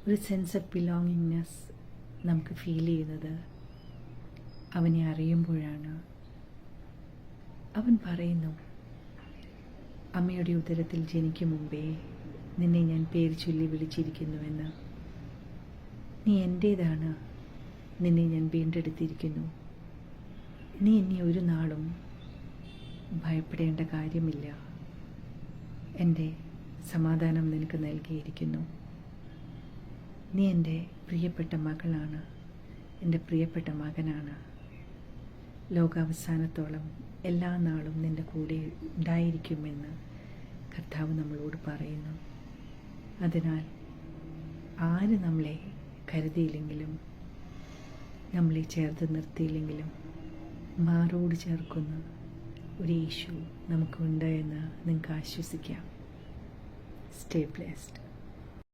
ഒരു sense of belongingness നമുക്ക് feel ചെയ്യുന്നത് അവനെ അറിയുമ്പോഴാണ്. അവൻ പറയുന്നു, അമ്മയുടെ ഉദരത്തിൽ ജനിക്കും മുമ്പേ നിന്നെ ഞാൻ പേര് ചൊല്ലി വിളിച്ചിരിക്കുന്നുവെന്ന്. നീ എൻ്റേതാണ്, നിന്നെ ഞാൻ വീണ്ടെടുത്തിരിക്കുന്നു. നീ ഇനി ഒരു നാളും ഭയപ്പെടേണ്ട കാര്യമില്ല. എൻ്റെ സമാധാനം നിനക്ക് നൽകിയിരിക്കുന്നു. നീ എൻ്റെ പ്രിയപ്പെട്ട മകളാണ്, എൻ്റെ പ്രിയപ്പെട്ട മകനാണ്. ലോകാവസാനത്തോളം എല്ലാ നാളും നിൻ്റെ കൂടെ ഉണ്ടായിരിക്കുമെന്ന് കർത്താവ് നമ്മളോട് പറയുന്നു. അതിനാൽ ആര് നമ്മളെ കരുതിയില്ലെങ്കിലും, നമ്മളെ ചേർത്ത് നിർത്തിയില്ലെങ്കിലും മാറോട് ചേർക്കുന്ന ഒരു യേശു നമുക്കുണ്ട് എന്ന് നിങ്ങൾക്ക് ആശ്വസിക്കാം. Stay blessed.